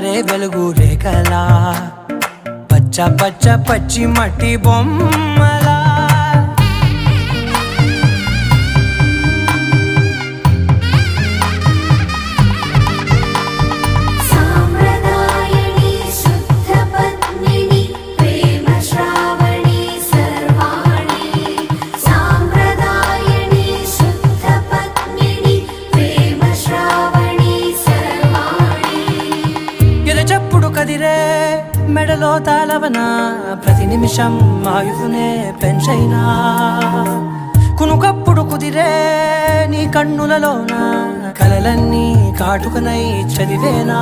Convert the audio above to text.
పారే వెలుగు రేఖలా పచ్చ పచ్చ పచ్చి మట్టి బొమ్మలా కదిరే మెడలో తాళవన ప్రతి నిమిషం ఆయుధునే పెంచైనా కునుకప్పుడు కుదిరే నీ కన్నులలోన కలలన్నీ కాటుకనై చదివేనా